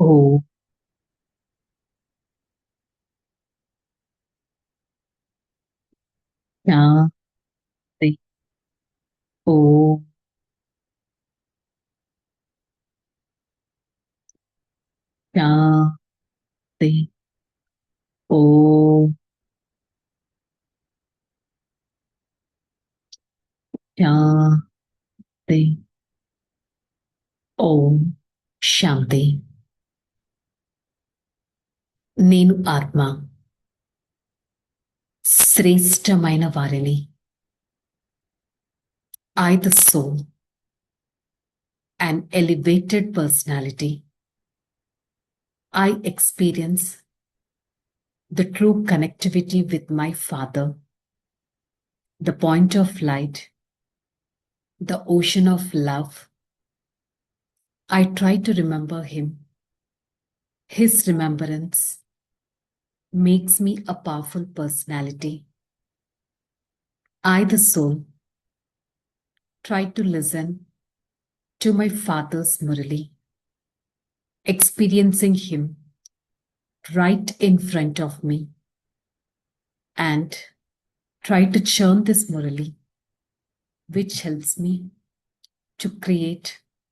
ओ शांति। ओ शांति। ओ शांति। ఓం శాంతి. నేను ఆత్మ శ్రేష్టమైన వారిని. I the soul an elevated personality. I experience the true connectivity with my Father, the point of light, the ocean of love. I try to remember Him. His remembrance makes me a powerful personality. I, the soul, try to listen to my Father's Murali, experiencing Him right in front of me, and try to churn this Murali, which helps me to create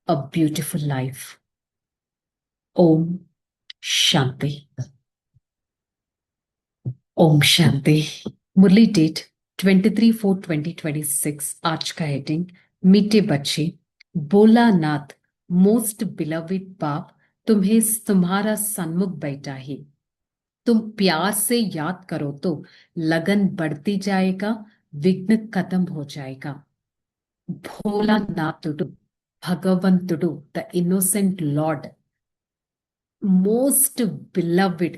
a beautiful life. Om Shanti. Om Shanti. Murali date 23/4/2026. आज का heading मीठे बच्चे, Bholanath most beloved बाप तुम्हें तुम्हारा सन्मुख बैठा है। तुम प्यार से याद करो तो लगन बढ़ती जाएगा, विघ्न खत्म हो जाएगा। భోలానాథుడు భగవంతుడు, the innocent lord, most beloved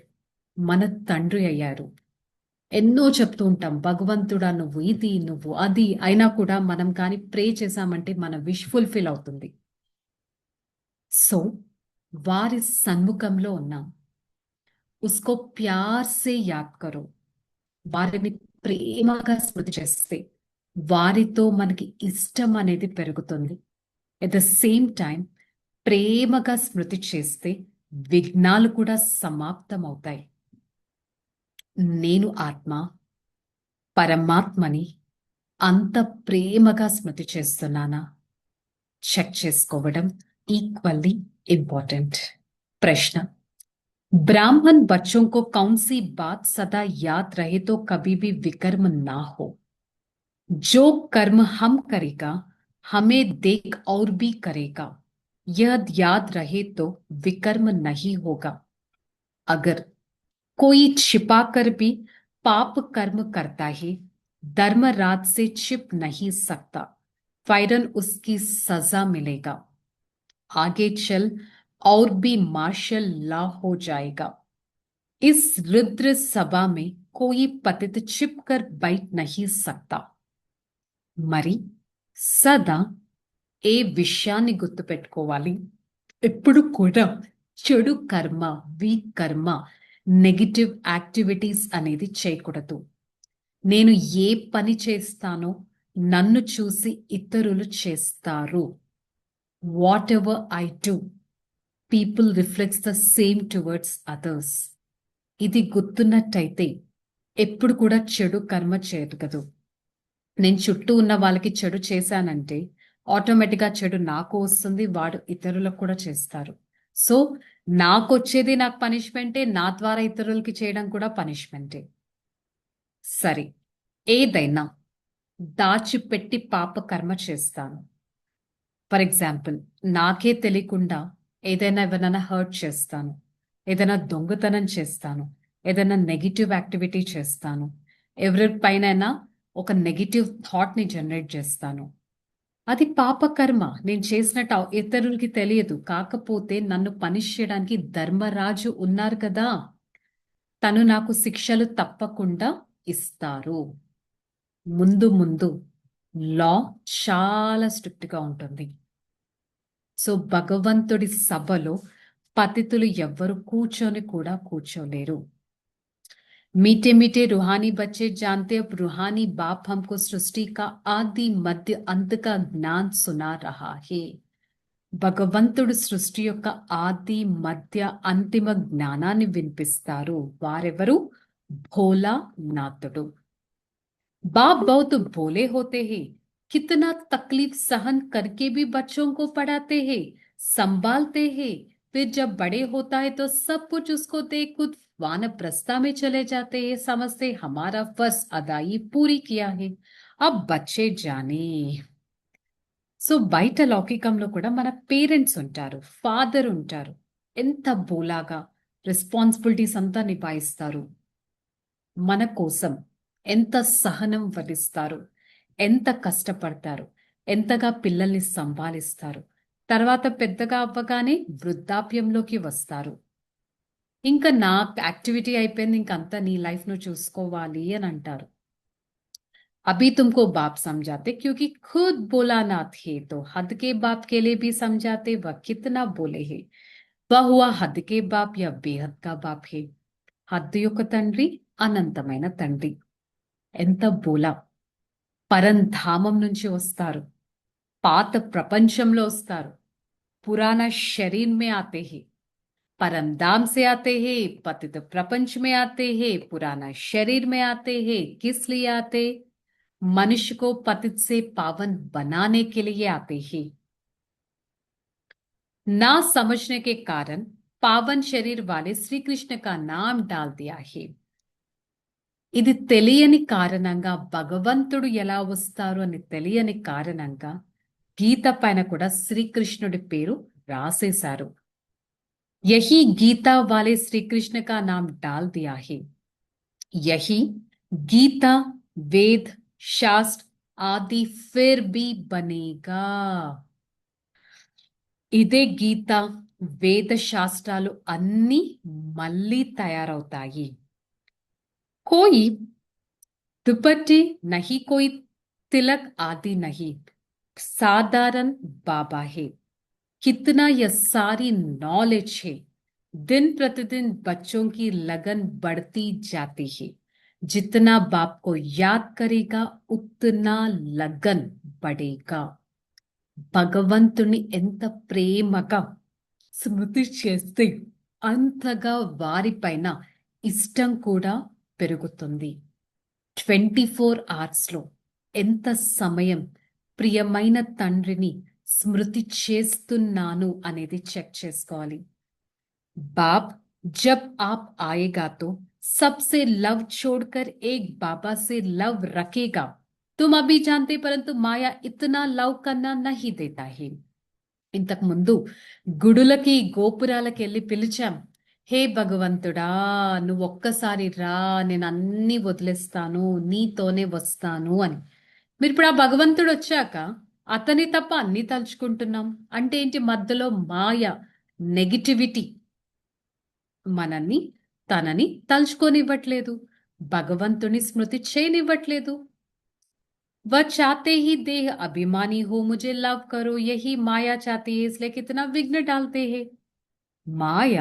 మన తండ్రి అయ్యారు. ఎన్నో చెప్తూ ఉంటాం, భగవంతుడా నువ్వు ఇది నువ్వు అది, అయినా కూడా మనం కానీ ప్రే చేశామంటే మన విష్ ఫుల్ఫిల్ అవుతుంది. సో వారి సన్ముఖంలో ఉన్నాం. ఉస్కో ప్యార్ సే యాద్ కరో. వారిని ప్రేమగా స్మృతి చేస్తే వారితో మనకి ఇష్టం అనేది పెరుగుతుంది. ఎట్ ద సేమ్ టైం ప్రేమగా స్మృతి చేస్తే విఘ్నాలు కూడా సమాప్తం అవుతాయి. నేను ఆత్మ పరమాత్మని అంత ప్రేమగా స్మృతి చేస్తున్నానా? చెక్ చేసుకోవడం ఈక్వల్లీ ఇంపార్టెంట్. ప్రశ్న: ब्राह्मण बच्चों को कौन सी बात सदा याद रहे तो कभी भी विकर्म ना हो? जो कर्म हम करेगा हमें देख और भी करेगा, यह याद रहे तो विकर्म नहीं होगा। अगर कोई छिपा कर भी पाप कर्म करता है, धर्मराज से छिप नहीं सकता, फौरन उसकी सजा मिलेगा। आगे चल और भी मार्शल लॉ हो जाएगा। इस रुद्र सभा में कोई पतित छिप कर बैठ नहीं सकता। మరి సదా ఏ విషయాన్ని గుర్తుపెట్టుకోవాలి? ఎప్పుడు కూడా చెడు కర్మ, వీక్ కర్మ, నెగిటివ్ యాక్టివిటీస్ అనేది చేయకూడదు. నేను ఏ పని చేస్తానో నన్ను చూసి ఇతరులు చేస్తారు. What ever I do, people reflects the same towards others. ఇది గుర్తున్నట్టయితే ఎప్పుడు కూడా చెడు కర్మ చేయదు. నేను చుట్టూ ఉన్న వాళ్ళకి చెడు చేశానంటే ఆటోమేటిక్గా చెడు నాకు వస్తుంది, వాడు ఇతరులకు కూడా చేస్తారు. సో నాకు వచ్చేది నాకు పనిష్మెంటే, నా ద్వారా ఇతరులకి చేయడం కూడా పనిష్మెంటే. సరే, ఏదైనా దాచిపెట్టి పాప కర్మ చేస్తాను. ఫర్ ఎగ్జాంపుల్, నాకే తెలియకుండా ఏదైనా ఎవరైనా హర్ట్ చేస్తాను, ఏదైనా దొంగతనం చేస్తాను, ఏదైనా నెగిటివ్ యాక్టివిటీ చేస్తాను, ఎవరిపైనైనా ఒక నెగిటివ్ థాట్ని జనరేట్ చేస్తాను. అది పాపకర్మ. నేను చేసినట్టు ఇతరులకి తెలియదు, కాకపోతే నన్ను పనిష్ చేయడానికి ధర్మరాజు ఉన్నారు కదా, తను నాకు శిక్షలు తప్పకుండా ఇస్తారు. ముందు ముందు లా చాలా స్ట్రిక్ట్గా ఉంటుంది. సో భగవంతుడి సభలో పతితులు ఎవ్వరు కూర్చొని కూడా కూర్చోలేరు. मीठे मीठे रूहानी बच्चे जानते, अब रूहानी बाप हमको सृष्टि का आदि मध्य अंत का ज्ञान सुना रहा है. భగవంతుడు సృష్టి యొక్క ఆది మధ్య అంతిమ జ్ఞానాన్ని వినిపిస్తారు. వారెవరు? భోలానాథుడు. बाप बहुत भोले होते हैं, कितना तकलीफ सहन करके भी बच्चों को पढ़ाते हैं, संभालते हैं। फिर जब बड़े होता है तो सब कुछ उसको देख खुद वानप्रस्था में चले जाते हैं, समझते हमारा फर्ज अदाई पूरी किया है, अब बच्चे जाने। సో బయట లౌకికంలో కూడా మన పేరెంట్స్ ఉంటారు, ఫాదర్ ఉంటారు. ఎంత బోలాగా రెస్పాన్సిబిలిటీస్ అంతా నిభాయిస్తారు. మన కోసం ఎంత సహనం వహిస్తారు, ఎంత కష్టపడతారు, ఎంతగా పిల్లల్ని సంభాలిస్తారు. తర్వాత పెద్దగా అవ్వగానే వృద్ధాప్యంలోకి వస్తారు. ఇంకా నా యాక్టివిటీ అయిపోయింది, ఇంకంతా నీ లైఫ్ ను చూసుకోవాలి అని అంటారు. अभी तुमको बाप समझाते क्योंकि खुद बोलाना थे तो हद के बाप के लिए भी समझाते, वह कितना बोले है, वह हुआ हद के बाप या बेहद का बाप है. హద్దు యొక్క తండ్రి, అనంతమైన తండ్రి. ఎంత బోలా. పరంధామం నుంచి వస్తారు, పాత ప్రపంచంలో వస్తారు. పురానా शरीर में आते हैं, परम धाम से आते हैं, पतित प्रपंच में आते हैं, पुराना शरीर में आते हैं. किस लिए आते? मनुष्य को पतित से पावन बनाने के लिए आते हैं. ना समझने के कारण पावन शरीर वाले श्री कृष्ण का नाम डाल दिया है. ఇది తెలియని కారణంగా, భగవంతుడు ఎలా వస్తారు అని తెలియని కారణంగా గీత పైన కూడా శ్రీకృష్ణుడి పేరు రాసేశారు. యహీ గీతా వాలే శ్రీకృష్ణ కా నామ్ డాల్ దియా హే. యహీ గీతా వేద్ శాస్త్ర ఆది ఫిర్ భీ బనేగా. ఇదే గీత వేద శాస్త్రాలు అన్నీ మళ్ళీ తయారవుతాయి. कोई दुपट्टे नहीं, कोई तिलक आदि नहीं, साधारण बाबा है. कितना यह सारी नॉलेज है. दिन प्रतिदिन बच्चों की लगन बढ़ती जाती है. जितना बाप को याद करेगा उतना लगन बढ़ेगा. భగవంతుని ఎంత ప్రేమగా స్మృతి చేస్తే అంతగా వారిపైన ఇష్టం కూడా పెరుగుతుంది. 24 అవర్స్లో ఎంత సమయం ప్రియమైన తండ్రిని స్మృతి చేస్తున్నాను అనేది చెక్ చేసుకోవాలి. बाप जब आप आएगा तो सबसे लव छोड़कर एक बाबा से लव रखेगा. तुम अभी जानते, परंतु माया इतना लव करना नहीं देता है. ఇంతకు ముందు గుడులకి గోపురాలకి వెళ్ళి పిలిచాం, హే భగవంతుడా నువ్వు ఒక్కసారి రా, నేను అన్ని వదిలేస్తాను, నీతోనే వస్తాను అని. మీరు ఇప్పుడు ఆ భగవంతుడు వచ్చాక అతని తప్ప అన్ని తలుచుకుంటున్నాం అంటే ఏంటి? మధ్యలో మాయ, నెగిటివిటీ మనల్ని తనని తలుచుకోనివ్వట్లేదు, భగవంతుని స్మృతి చేయనివ్వట్లేదు. वह चाहते ही देह अभिमानी हो, मुझे लव करो, यही माया चाहती है, इसलिए कितना विघ्न डालते हैं. మాయ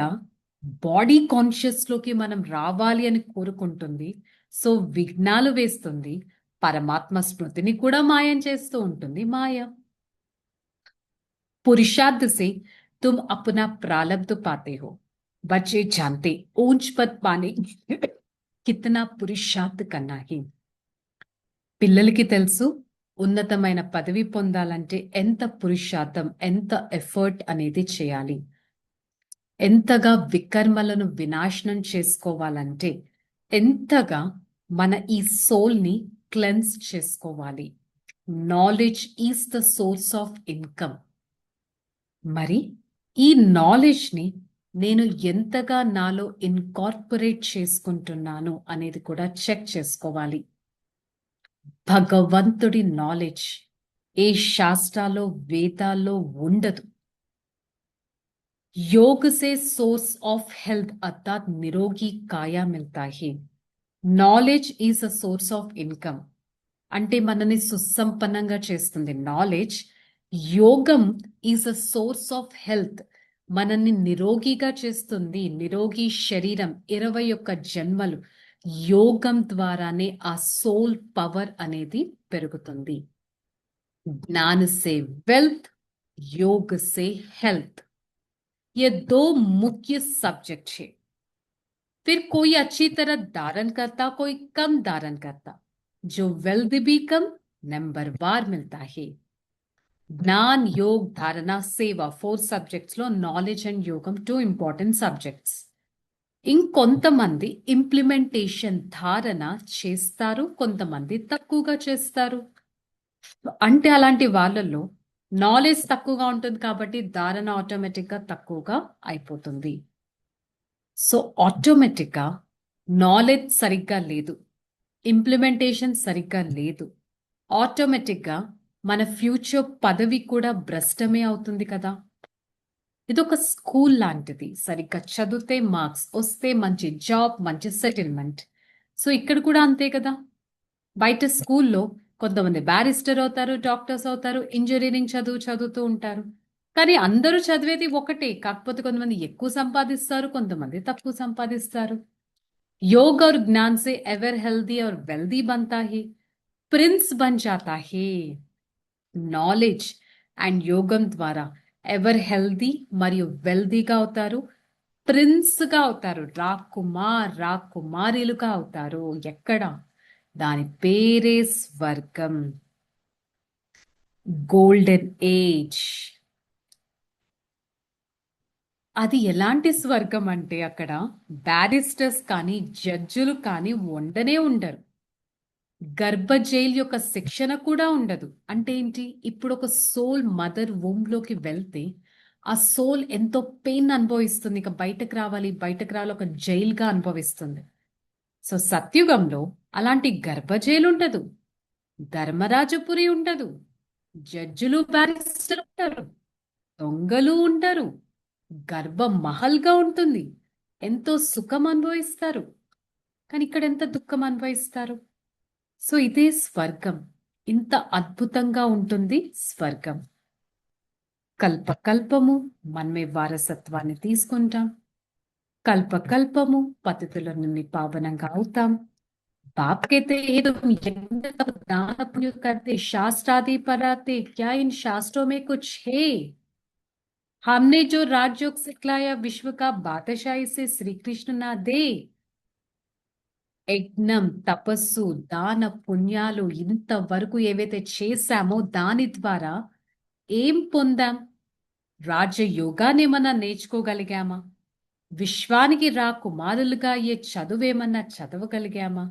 బాడీ కాన్షియస్ లోకి మనం రావాలి అని కోరుకుంటుంది, సో విఘ్నాలు వేస్తుంది. పరమాత్మ స్మృతిని కూడా మాయం చేస్తూ ఉంటుంది మాయ. पुरुषार्थ से तुम अपना प्रारब्ध पाते हो. बच्चे जानते ऊंच पद पाने कितना पुरुषार्थ करना है. పిల్లలకి తెలుసు ఉన్నతమైన పదవి పొందాలంటే ఎంత పురుషార్థం, ఎంత ఎఫర్ట్ అనేది చేయాలి. ఎంతగా వికర్మలను వినాశనం చేసుకోవాలంటే ఎంతగా మన ఈ సోల్ని క్లెన్స్ చేసుకోవాలి. Knowledge is the source of income. మరి ఈ నాలెడ్జ్ని నేను ఎంతగా నాలో ఇన్కార్పొరేట్ చేసుకుంటున్నాను అనేది కూడా చెక్ చేసుకోవాలి. భగవంతుడి నాలెడ్జ్ ఏ శాస్త్రాల్లో వేదాల్లో ఉండదు. योग से सोर्स ऑफ हेल्थ अर्थात निरोगी काया मिलता है. Knowledge is a source of income అంటే మనని సుసంపన్నంగా చేస్తుంది నాలెడ్జ్. యోగం is a source of health, మనల్ని నిరోగిగా చేస్తుంది. నిరోగి శరీరం 21 జన్మలు యోగం ద్వారానే ఆ సోల్ పవర్ అనేది పెరుగుతుంది. జ్ఞాన సే వెల్త్, योग से हेल्थ, ये दो मुख्य सब्जेक्ट है। फिर कोई अच्छी तरह धारण करता, कोई कम धारण करता, जो वेल्थ भी कम నెంబర్ వార్ మిల్తా హే। జ్ఞాన్ యోగ్ ధారణ సేవ 4 సబ్జెక్ట్స్ లో నాలెడ్జ్ అండ్ యోగం 2 ఇంపార్టెంట్ సబ్జెక్ట్స్। ఇంకొంతమంది ఇంప్లిమెంటేషన్ ధారణ చేస్తారు, కొంతమంది తక్కువగా చేస్తారు। అంటే అలాంటి వాళ్ళల్లో నాలెడ్జ్ తక్కువగా ఉంటుంది కాబట్టి ధారణ ఆటోమేటిక్ గా తక్కువగా అయిపోతుంది। సో ఆటోమేటిక్ గా నాలెడ్జ్ సరిగ్గా లేదు, ఇంప్లిమెంటేషన్ సరిగ్గా లేదు, ఆటోమేటిక్ గా మన ఫ్యూచర్ పదవి కూడా భ్రష్టమే అవుతుంది కదా। ఇదొక స్కూల్ లాంటిది, సరిగ్గా చదివితే మార్క్స్ వస్తే మంచి జాబ్, మంచి సెటిల్మెంట్। సో ఇక్కడ కూడా అంతే కదా। బయట స్కూల్లో కొంతమంది బ్యారిస్టర్ అవుతారు, డాక్టర్స్ అవుతారు, ఇంజనీరింగ్ చదువుతూ ఉంటారు। కానీ అందరూ చదివేది ఒకటే, కాకపోతే కొంతమంది ఎక్కువ సంపాదిస్తారు, కొంతమంది తక్కువ సంపాదిస్తారు। योग और ज्ञान से एवर हेल्दी और वेल्दी बनता है, प्रिंस बन जाता है। నాలెడ్జ్ అండ్ యోగం ద్వారా ఎవర్ హెల్దీ మరియు వెల్దీగా అవుతారు, ప్రిన్స్గా అవుతారు, రాకుమారీలుగా అవుతారు। ఎక్కడ? దాని పేరే స్వర్గం, గోల్డెన్ ఏజ్। అది ఎలాంటి స్వర్గం అంటే అక్కడ బ్యారిస్టర్స్ కానీ జడ్జులు కానీ ఉండనే ఉండరు, గర్భ జైలు యొక్క శిక్షణ కూడా ఉండదు। అంటే ఏంటి? ఇప్పుడు ఒక సోల్ మదర్ వూమ్ లోకి వెళ్తే ఆ సోల్ ఎంతో పెయిన్ అనుభవిస్తుంది, ఇక బయటకు రావాలి ఒక జైలుగా అనుభవిస్తుంది। సో సత్యుగంలో అలాంటి గర్భ జైలు ఉండదు, ధర్మరాజపురి ఉండదు, జడ్జిలు బ్యారిస్టర్ ఉంటారు, దొంగలు ఉంటారు, గర్భ మహల్గా ఉంటుంది, ఎంతో సుఖం అనుభవిస్తారు। కానీ ఇక్కడ ఎంత దుఃఖం అనుభవిస్తారు। సో ఇదే స్వర్గం, ఇంత అద్భుతంగా ఉంటుంది స్వర్గం। కల్పకల్పము మనమే వారసత్వాన్ని తీసుకుంటాం, కల్పకల్పము పతితుల నుండి పావనంగా అవుతాం। बाप कहते हैं तुम यज्ञ तप दान पुण्य करते, शास्त्र आदि पढ़ाते, क्या इन शास्त्रों में कुछ है? हमने जो राजयोग सिखलाया विश्व का बादशाही से श्री कृष्ण ना दे। యజ్ఞం, తపస్సు, దాన పుణ్యాలు ఇంతవరకు ఏవైతే చేశామో దాని ద్వారా ఏం పొందాం? రాజయోగానేమన్నా నేర్చుకోగలిగామా? విశ్వానికి కుమారులుగా ఏ చదువేమన్నా చదవగలిగామా?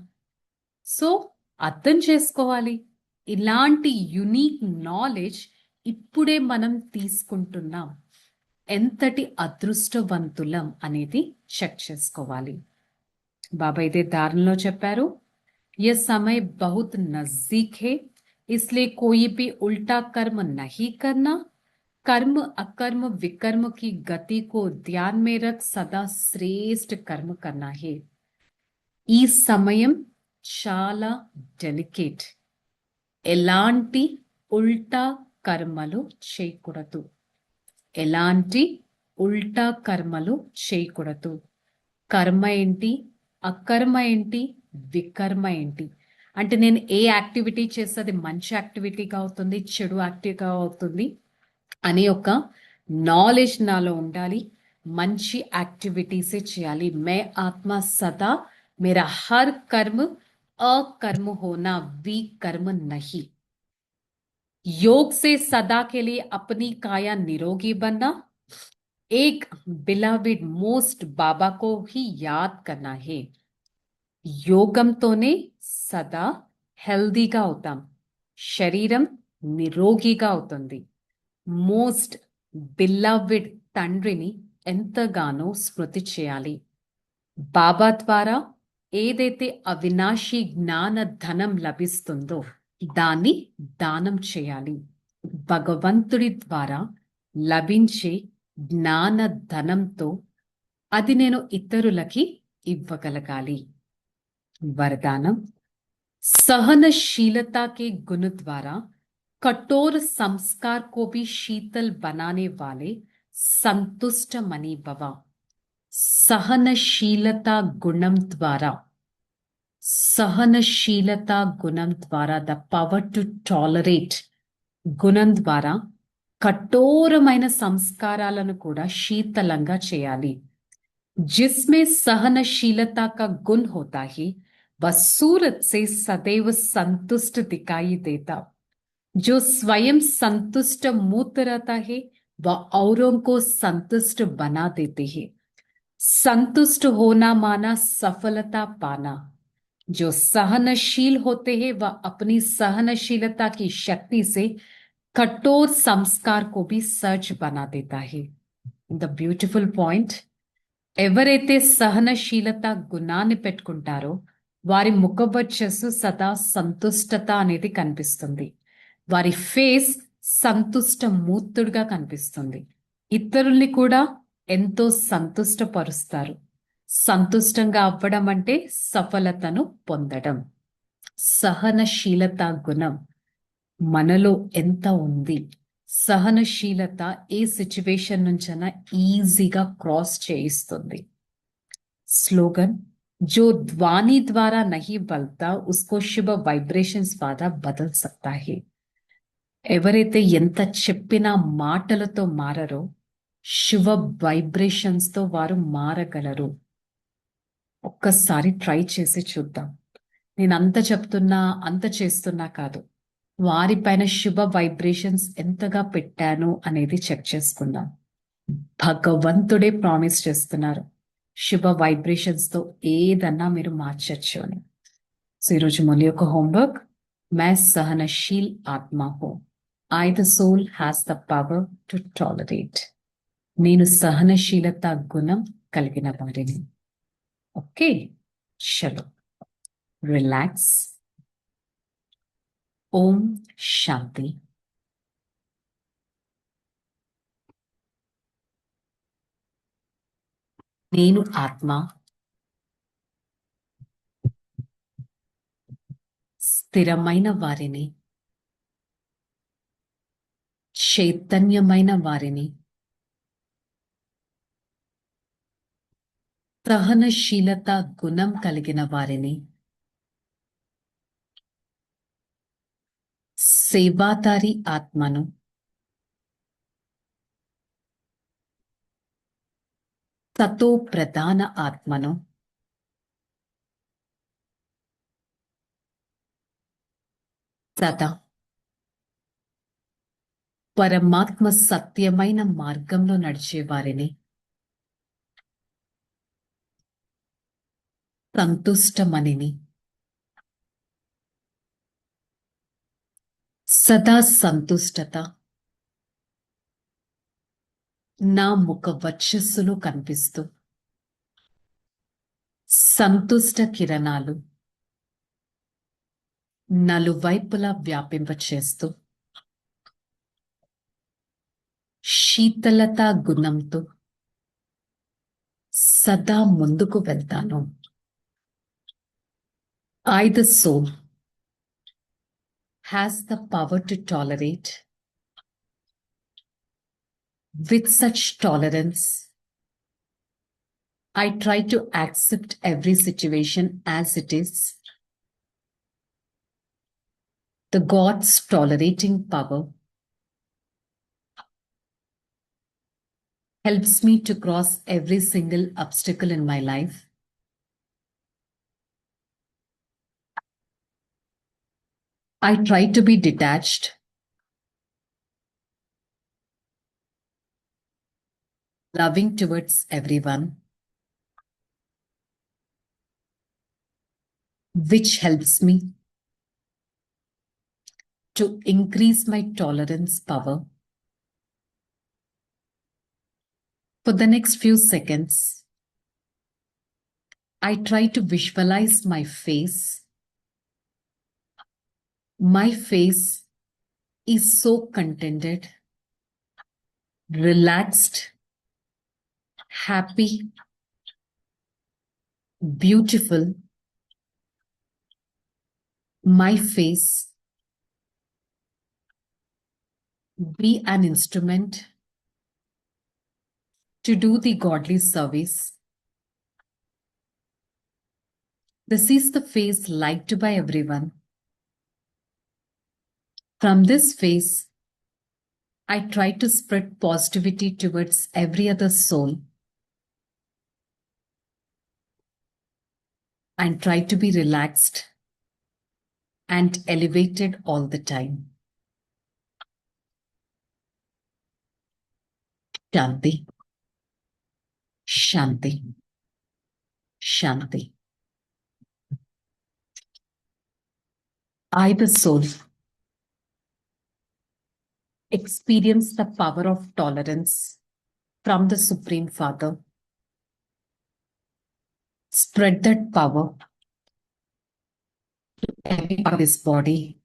సో అర్థం చేసుకోవాలి, ఇలాంటి యునీక్ నాలెడ్జ్ ఇప్పుడే మనం తీసుకుంటున్నాం, ఎంతటి అదృష్టవంతులం అనేది చెక్ చేసుకోవాలి। బాబా ఇదే దారిలో చెప్పారు, ये समय बहुत नजदीक है, इसलिए कोई भी उल्टा कर्म नहीं करना, कर्म अकर्म विकर्म की गति को ध्यान में रख सदा श्रेष्ठ कर्म करना है। ఈ సమయం చాలా డెలికేట్, ఎలాంటి ఉల్టా కర్మలు చేయకూడదు, ఎలాంటి ఉల్టా కర్మలు చేయకూడదు। కర్మ ఏంటి, అకర్మ ఏంటి, వికర్మ ఏంటి అంటే నేను ఏ యాక్టివిటీ చేస్తే అది మంచి యాక్టివిటీగా అవుతుంది, చెడు యాక్టివ్గా అవుతుంది అనే ఒక నాలెడ్జ్ నాలో ఉండాలి। మంచి యాక్టివిటీసే చేయాలి। మే ఆత్మ సదా मेरा हर कर्म अकर्म होना, विकर्म नहीं। योग से सदा के लिए अपनी काया निरोगी बनना, एक बिलाविड मोस्ट बाबा को ही याद करना है। యోగంతోనే సదా హెల్దీగా అవుతాం, శరీరం నిరోగిగా అవుతుంది। మోస్ట్ బిలవ్డ్ తండ్రిని ఎంతగానో స్మృతి చేయాలి। బాబా ద్వారా ఏదైతే అవినాశి జ్ఞాన ధనం లభిస్తుందో దాన్ని దానం చేయాలి। భగవంతుడి ద్వారా లభించే జ్ఞాన ధనంతో అది నేను ఇతరులకి ఇవ్వగలగాలి। वरदानम, सहनशीलता के गुण द्वारा कठोर संस्कार को भी शीतल बनाने वाले संतुष्ट मनी भव। सहनशीलता गुणम द्वारा, सहनशीलता गुणम द्वारा, द पवर टू टॉलरेट गुणम द्वारा కఠోరమైన సంస్కారాలను కూడా శీతలంగా చేయాలి. जिसमें सहनशीलता का गुण होता है वह सूरत से सदैव संतुष्ट दिखाई देता। जो स्वयं संतुष्ट मूर्त रहता है वह औरों को संतुष्ट बना देते हैं। संतुष्ट होना माना सफलता पाना। जो सहनशील होते हैं वह अपनी सहनशीलता की शक्ति से कठोर संस्कार को भी सच बना देता है। द ब्यूटिफुल पॉइंट, ఎవరైతే సహనశీలత గుణాన్ని పెట్టుకుంటారో వారి ముఖవచ్చస్సు సదా సంతుష్టత అనేది కనిపిస్తుంది. వారి ఫేస్ సంతుష్ట మూర్తుడుగా కనిపిస్తుంది. ఇతరుల్ని కూడా ఎంతో సంతుష్టపరుస్తారు. సంతుష్టంగా అవ్వడం అంటే సఫలతను పొందడం. సహనశీలత గుణం మనలో ఎంత ఉంది? సహనశీలత ఏ సిచ్యువేషన్ నుంచైనా ఈజీగా క్రాస్ చేయిస్తుంది. స్లోగన్, जो ध्वनि द्वारा नहीं बलता उसको शुभ వైబ్రేషన్స్ ద్వారా బదల్ సక్తా హై. ఎవరైతే ఎంత చెప్పినా మాటలతో మారరో శుభ వైబ్రేషన్స్ తో వారు మారగలరు. ఒక్కసారి ట్రై చేసి చూద్దాం. నేను అంత చెప్తున్నా అంత చేస్తున్నా కాదు, వారిపైన శుభ వైబ్రేషన్స్ ఎంతగా పెట్టాను అనేది చెక్ చేసుకుందాం. భగవంతుడే ప్రామిస్ చేస్తున్నారు శుభ వైబ్రేషన్స్ తో ఏదన్నా మీరు మార్చచ్చు అని. సో ఈరోజు మొలి యొక్క హోంవర్క్, मै सहनशील आत्मा हूं, I the soul has the power to tolerate. నేను సహనశీలత గుణం కలిగిన వారిని. ఓకే, చలో రిలాక్స్. ఓం శాంతి. నేను ఆత్మ, స్థిరమైన వారిని, చైతన్యమైన వారిని, సహనశీలత గుణం కలిగిన వారిని, సేవాదారి ఆత్మను, తతో ప్రధాన ఆత్మను, సదా పరమాత్మ సత్యమైన మార్గంలో నడిచేవారిని, సంతుష్టమనిని, సదా సంతుష్టత నా ముఖ వక్షస్సులో కనిపిస్తూ సంతుష్ట కిరణాలు నలువైపులా వ్యాపింపచేస్తూ శీతలత గుణంతో సదా ముందుకు వెళ్తాను. I the soul has the power to tolerate. With such tolerance, I try to accept every situation as it is. The God's tolerating power helps me to cross every single obstacle in my life. I try to be detached, loving towards everyone, which helps me to increase my tolerance power. For the next few seconds, I try to visualize my face. My face is so contented, relaxed, happy, beautiful. My face be an instrument to do the godly service. This is the face liked by everyone. From this face, I try to spread positivity towards every other soul and try to be relaxed and elevated all the time. Shanti, Shanti, Shanti. I, the soul, experience the power of tolerance from the Supreme Father. Spread that power to every part of this body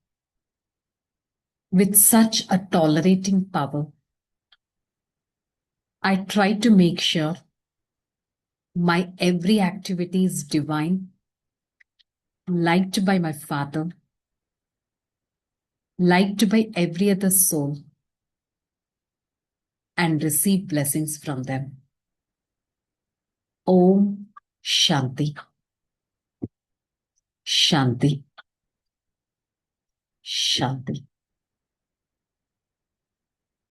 with such a tolerating power. I try to make sure my every activity is divine, liked by my Father, liked by every other soul, and receive blessings from them. Om Shanti, Shanti, Shanti.